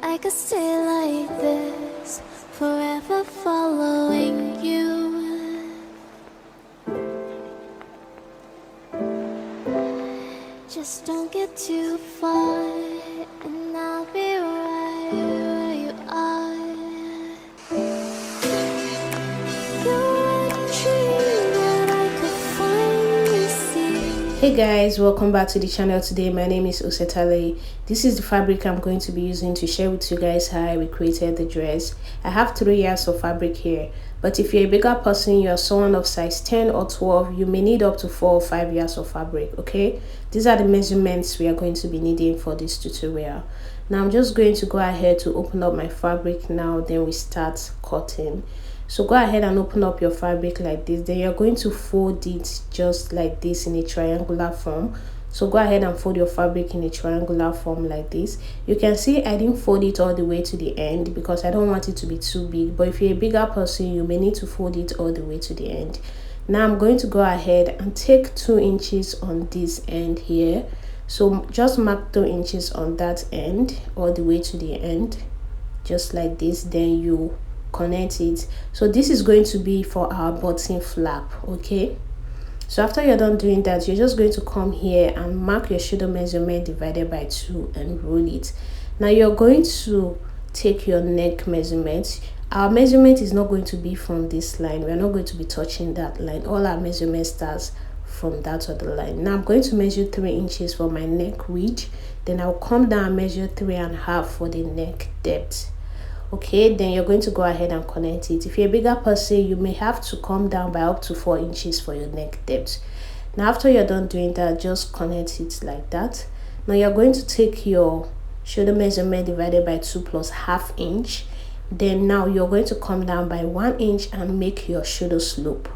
I could stay like this, forever following you. Just don't get too far, and I'll be right where you are. You're a dream that I could finally see. Hey guys, welcome back to the channel. Today my name is Osetale. This is the fabric I'm going to be using to share with you guys how I recreated the dress. I have 3 yards of fabric here, but if you're a bigger person, you're someone of size 10 or 12, you may need up to 4 or 5 yards of fabric. Okay, these are the measurements we are going to be needing for this tutorial. Now I'm just going to go ahead to open up my fabric now, then we start cutting. So go ahead and open up your fabric like this, then you're going to fold it just like this in a triangular form. So go ahead and fold your fabric in a triangular form like this. You can see I didn't fold it all the way to the end because I don't want it to be too big, but if you're a bigger person, you may need to fold it all the way to the end. Now I'm going to go ahead and take 2 inches on this end here. So just mark 2 inches on that end all the way to the end, just like this, then you connect it. So this is going to be for our button flap. Okay, so after you're done doing that, you're just going to come here and mark your shoulder measurement divided by 2 and roll it. Now you're going to take your neck measurement. Our measurement is not going to be from this line. We're not going to be touching that line. All our measurement starts from that other line. Now I'm going to measure 3 inches for my neck width, then I'll come down and measure 3.5 for the neck depth. Okay, then you're going to go ahead and connect it. If you're a bigger person, you may have to come down by up to 4 inches for your neck depth. Now after you're done doing that, just connect it like that. Now you're going to take your shoulder measurement divided by 2 plus 1/2 inch. Then now you're going to come down by 1 inch and make your shoulder slope.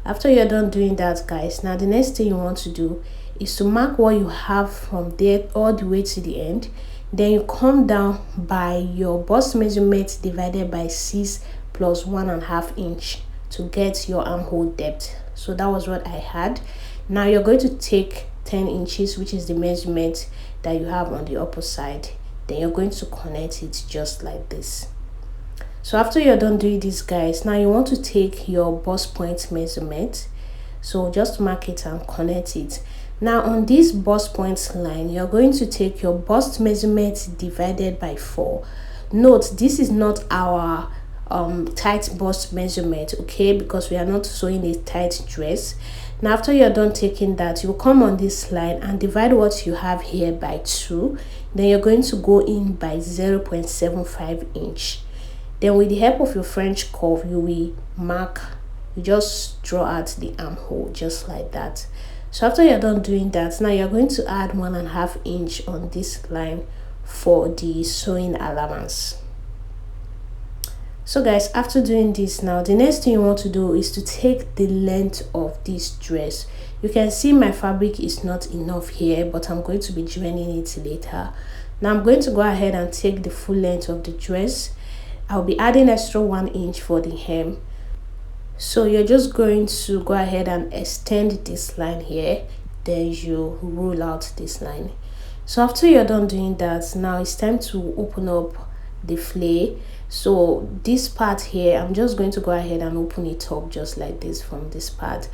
After you're done doing that, guys, now the next thing you want to do is to mark what you have from there all the way to the end. Then you come down by your bust measurement divided by 6 plus 1.5 inch to get your armhole depth. So that was what I had. Now you're going to take 10 inches, which is the measurement that you have on the upper side. Then you're going to connect it just like this. So after you're done doing this, guys, now you want to take your bust point measurement. So just mark it and connect it. Now on this bust point line, you're going to take your bust measurement divided by 4. Note, this is not our tight bust measurement, okay, because we are not sewing a tight dress. Now after you're done taking that, you come on this line and divide what you have here by 2. Then you're going to go in by 0.75 inch. Then with the help of your French curve, you will mark, you just draw out the armhole just like that. So after you're done doing that, now you're going to add 1.5 inch on this line for the sewing allowance. So guys, after doing this, now the next thing you want to do is to take the length of this dress. You can see my fabric is not enough here, but I'm going to be joining it later. Now I'm going to go ahead and take the full length of the dress. I'll be adding extra 1 inch for the hem. So you're just going to go ahead and extend this line here, then you roll out this line. So after you're done doing that, now it's time to open up the flay. So this part here, I'm just going to go ahead and open it up just like this from this part.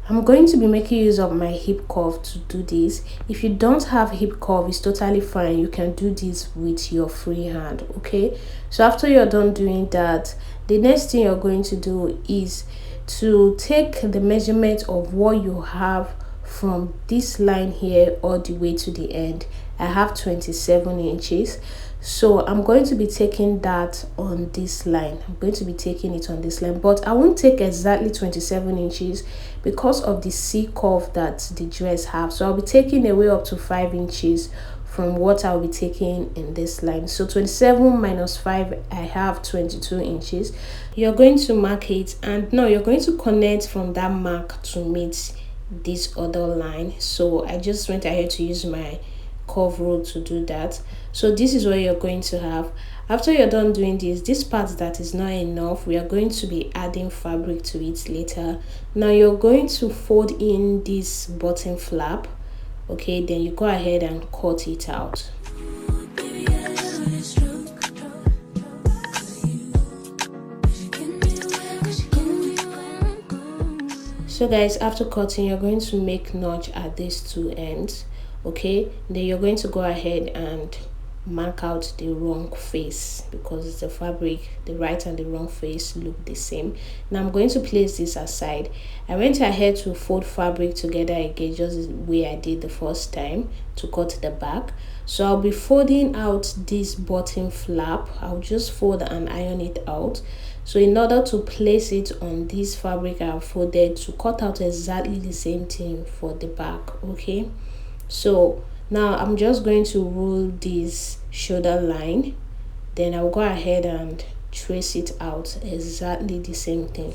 I'm going to be making use of my hip curve to do this. If you don't have hip curve, it's totally fine. You can do this with your free hand. Okay, so after you're done doing that, the next thing you're going to do is to take the measurement of what you have from this line here all the way to the end. I have 27 inches, so I'm going to be taking that on this line. I'm going to be taking it on this line, but I won't take exactly 27 inches because of the C curve that the dress have. So I'll be taking away up to 5 inches from what I'll be taking in this line. So 27 minus 5, I have 22 inches. You're going to mark it, and now you're going to connect from that mark to meet this other line. So I just went ahead to use my curve rule to do that. So this is what you're going to have. After you're done doing this part that is not enough, we are going to be adding fabric to it later. Now you're going to fold in this bottom flap. Okay, then you go ahead and cut it out. So guys, after cutting, you're going to make notch at these two ends. Okay, then you're going to go ahead and mark out the wrong face, because the fabric, the right and the wrong face look the same. Now I'm going to place this aside. I went ahead to fold fabric together again, just the way I did the first time, to cut the back. So I'll be folding out this bottom flap. I'll just fold and iron it out. So in order to place it on this fabric I've folded, to cut out exactly the same thing for the back. Okay, so now I'm just going to rule this shoulder line, then I'll go ahead and trace it out exactly the same thing.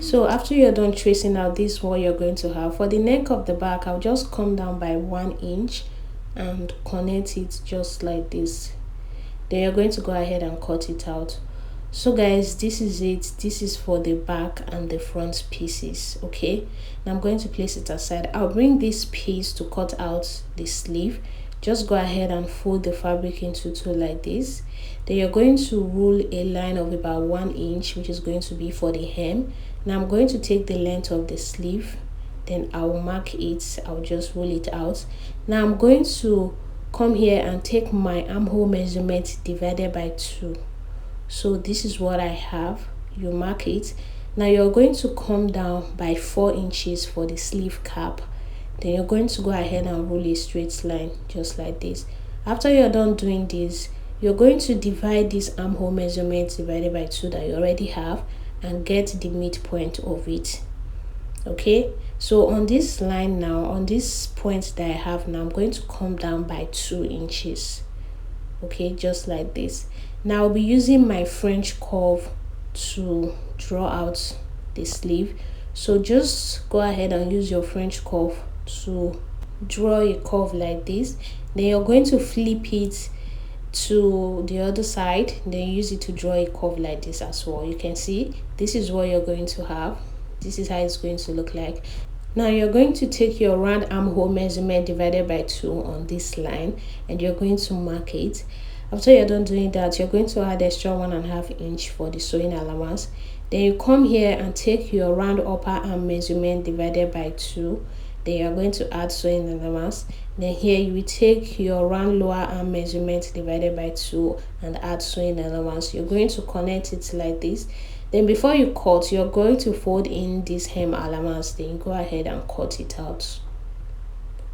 So after you're done tracing out, this is what you're going to have. For the neck of the back, I'll just come down by 1 inch and connect it just like this. Then you're going to go ahead and cut it out. So guys, this is it. This is for the back and the front pieces. Okay, now I'm going to place it aside. I'll bring this piece to cut out the sleeve. Just go ahead and fold the fabric into two like this. Then you're going to rule a line of about 1 inch, which is going to be for the hem. Now I'm going to take the length of the sleeve, then I'll mark it. I'll just roll it out. Now I'm going to come here and take my armhole measurement divided by 2. So this is what I have. You mark it. Now you're going to come down by 4 inches for the sleeve cap. Then you're going to go ahead and roll a straight line just like this. After you're done doing this, you're going to divide this armhole measurement divided by 2 that you already have and get the midpoint of it. Okay, so on this line now, on this point that I have now, I'm going to come down by 2 inches. Okay, just like this. Now I'll be using my French curve to draw out the sleeve. So just go ahead and use your French curve to draw a curve like this. Then you're going to flip it to the other side, then use it to draw a curve like this as well. You can see this is what you're going to have. This is how it's going to look like. Now you're going to take your round armhole measurement divided by 2 on this line, and you're going to mark it. After you're done doing that, you're going to add extra 1.5 inch for the sewing allowance. Then you come here and take your round upper arm measurement divided by 2. Then you're going to add sewing allowance. Then here you will take your round lower arm measurement divided by 2 and add sewing allowance. You're going to connect it like this. Then before you cut, you're going to fold in this hem allowance. Then you go ahead and cut it out.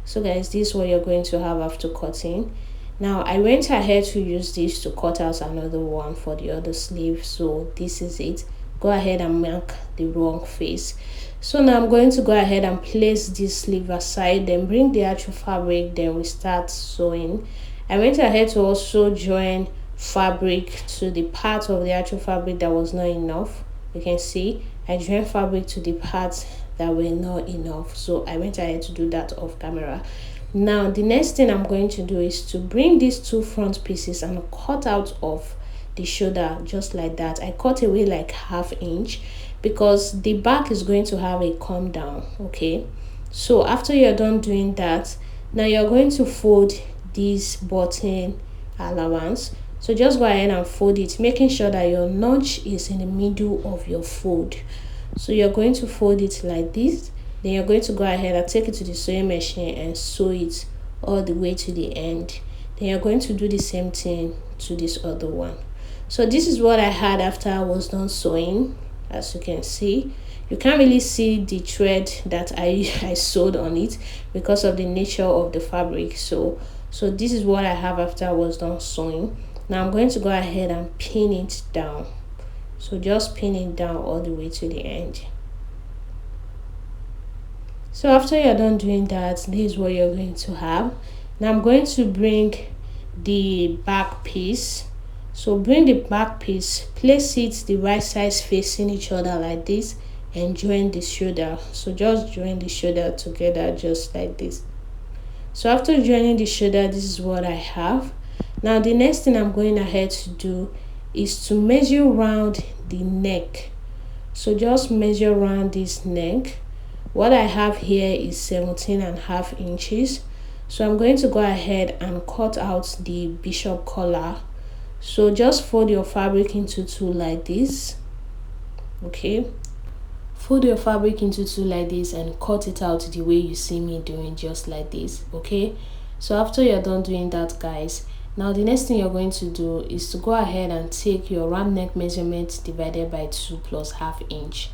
So guys, this is what you're going to have after cutting. Now I went ahead to use this to cut out another one for the other sleeve. So this is it. Go ahead and mark the wrong face. So now I'm going to go ahead and place this sleeve aside, then bring the actual fabric, then we start sewing. I went ahead to also join fabric to the part of the actual fabric that was not enough. You can see I joined fabric to the parts that were not enough. So I went ahead to do that off camera. Now the next thing I'm going to do is to bring these two front pieces and cut out of the shoulder just like that. I cut away like 1/2 inch because the back is going to have a come down. Okay, so after you're done doing that, now you're going to fold this button allowance. So just go ahead and fold it, making sure that your notch is in the middle of your fold. So you're going to fold it like this. Then you're going to go ahead and take it to the sewing machine and sew it all the way to the end. Then you're going to do the same thing to this other one. So this is what I had after I was done sewing. As you can see, you can't really see the thread that I sewed on it because of the nature of the fabric. So this is what I have after I was done sewing. Now I'm going to go ahead and pin it down. So just pin it down all the way to the end. So after you're done doing that, this is what you're going to have. Now I'm going to bring the back piece. So bring the back piece, place it the right sides facing each other like this, and join the shoulder. So just join the shoulder together just like this. So after joining the shoulder, this is what I have. Now the next thing I'm going ahead to do is to measure around the neck. So just measure around this neck. What I have here is 17.5 inches. So I'm going to go ahead and cut out the bishop collar. So just fold your fabric into two like this. Okay, fold your fabric into two like this and cut it out the way you see me doing, just like this. Okay, so after you're done doing that, guys, now the next thing you're going to do is to go ahead and take your round neck measurement divided by 2 plus ½ inch.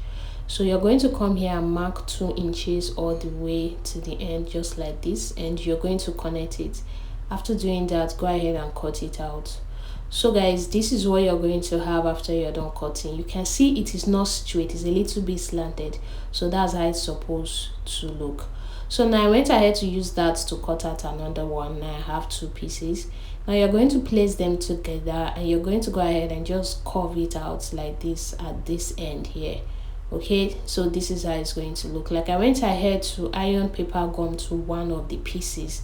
So you're going to come here and mark 2 inches all the way to the end, just like this, and you're going to connect it. After doing that, go ahead and cut it out. So guys, this is what you're going to have after you're done cutting. You can see it is not straight, it's a little bit slanted, so that's how it's supposed to look. So now I went ahead to use that to cut out another one. Now I have 2 pieces. Now you're going to place them together and you're going to go ahead and just curve it out like this at this end here. Okay, so this is how it's going to look like. I went ahead to iron paper gum to one of the pieces.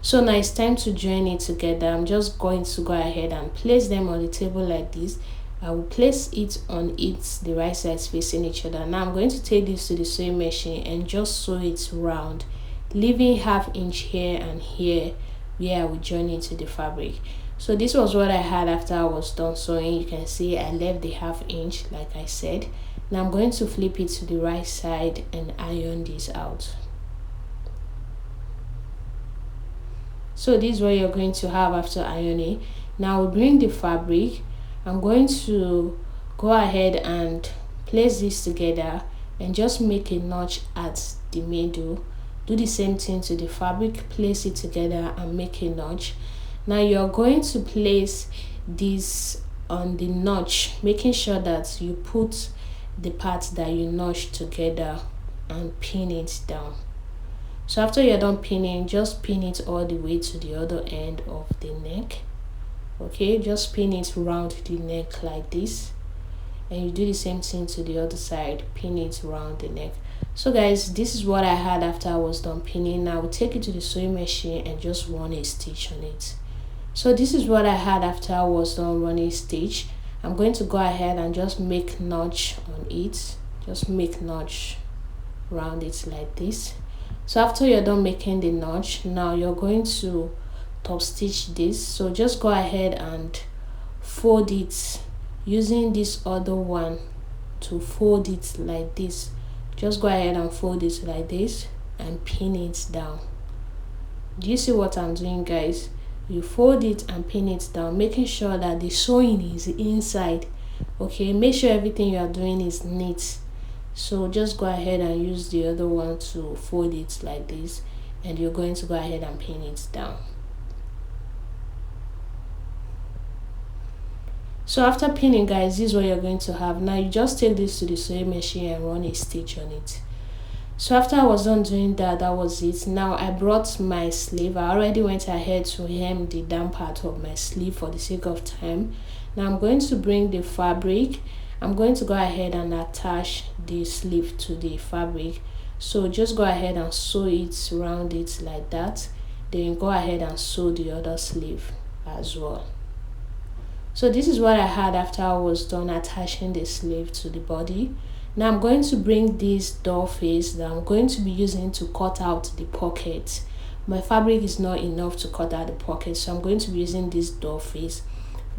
So now it's time to join it together. I'm just going to go ahead and place them on the table like this. I will place it on the right sides facing each other. Now I'm going to take this to the sewing machine and just sew it round, leaving ½ inch here and here where I will join it to the fabric. So this was what I had after I was done sewing. You can see I left the ½ inch like I said. Now I'm going to flip it to the right side and iron this out. So this is what you're going to have after ironing. Now we'll bring the fabric. I'm going to go ahead and place this together and just make a notch at the middle. Do the same thing to the fabric, place it together and make a notch. Now you're going to place this on the notch, making sure that you put the part that you notched together and pin it down. So after you're done pinning, just pin it all the way to the other end of the neck. Okay, just pin it around the neck like this, and you do the same thing to the other side, pin it around the neck. So guys, this is what I had after I was done pinning. Now I will take it to the sewing machine and just run a stitch on it. So this is what I had after I was done running a stitch. I'm going to go ahead and just make notch on it, just make notch around it like this. So after you're done making the notch, now you're going to top stitch this. So just go ahead and fold it using this other one to fold it like this. Just go ahead and fold it like this and pin it down. Do you see what I'm doing, guys? You fold it and pin it down, making sure that the sewing is inside. Okay, make sure everything you are doing is neat. So just go ahead and use the other one to fold it like this, and you're going to go ahead and pin it down. So after pinning, guys, this is what you're going to have. Now you just take this to the sewing machine and run a stitch on it. So after I was done doing that, that was it. Now I brought my sleeve. I already went ahead to hem the down part of my sleeve for the sake of time. Now I'm going to bring the fabric. I'm going to go ahead and attach the sleeve to the fabric. So just go ahead and sew it around it like that. Then go ahead and sew the other sleeve as well. So this is what I had after I was done attaching the sleeve to the body. Now I'm going to bring this doll face that I'm going to be using to cut out the pocket. My fabric is not enough to cut out the pocket, so I'm going to be using this doll face.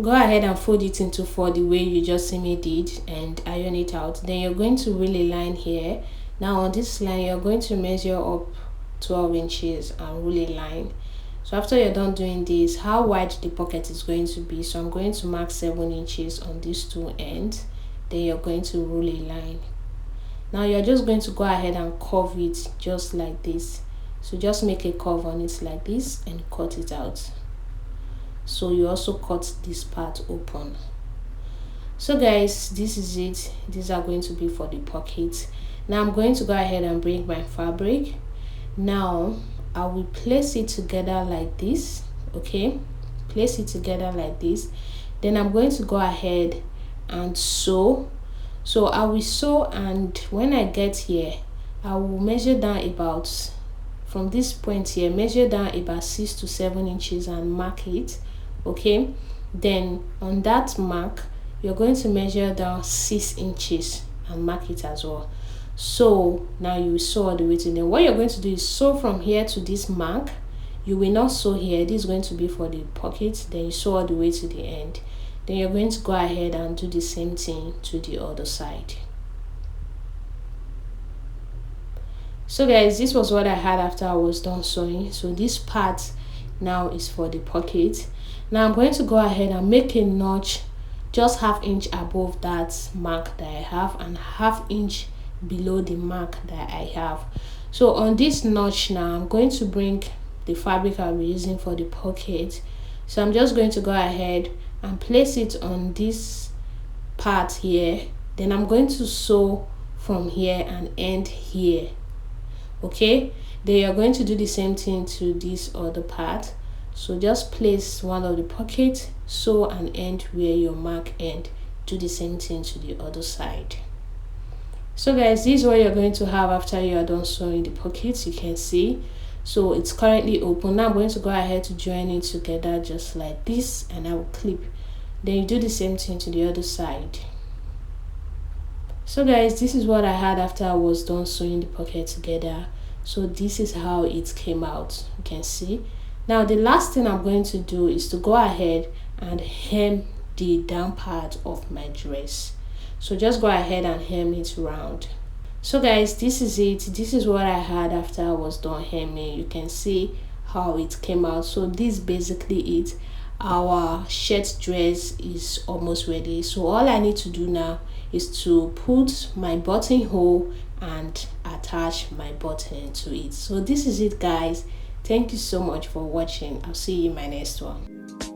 Go ahead and fold it into 4 the way you just see me did and iron it out. Then you're going to really line here. Now on this line, you're going to measure up 12 inches and really line. So after you're done doing this, how wide the pocket is going to be, so I'm going to mark 7 inches on these 2 ends. Then you're going to really line. Now you're just going to go ahead and curve it just like this. So just make a curve on it like this and cut it out. So you also cut this part open. So guys, this is it. These are going to be for the pocket. Now I'm going to go ahead and bring my fabric. Now I will place it together like this. Okay, place it together like this. Then I'm going to go ahead and sew. So I will sew, and when I get here, I will measure down about, from this point here, measure down about 6 to 7 inches and mark it. Okay, then on that mark, you're going to measure down 6 inches and mark it as well. So now you sew all the way to, then what you're going to do is sew from here to this mark. You will not sew here, this is going to be for the pocket. Then you sew all the way to the end. then you're going to go ahead and do the same thing to the other side. So guys, this was what I had after I was done sewing. So this part now is for the pocket. Now I'm going to go ahead and make a notch just ½ inch above that mark that I have and ½ inch below the mark that I have. So on this notch now, I'm going to bring the fabric I'll be using for the pocket. So I'm just going to go ahead and place it on this part here. Then I'm going to sew from here and end here. Okay, then you're going to do the same thing to this other part. So just place one of the pockets, sew and end where your mark end. Do the same thing to the other side. So guys, this is what you're going to have after you are done sewing the pockets. You can see, so it's currently open. Now I'm going to go ahead to join it together just like this, and I will clip. Then you do the same thing to the other side. So guys, this is what I had after I was done sewing the pocket together. So this is how it came out. You can see. Now the last thing I'm going to do is to go ahead and hem the down part of my dress. So just go ahead and hem it round. So guys, this is it. This is what I had after I was done hemming. You can see how it came out. So this is basically it. Our shirt dress is almost ready. So all I need to do now is to put my buttonhole and attach my button to it. So this is it guys. Thank you so much for watching. I'll see you in my next one.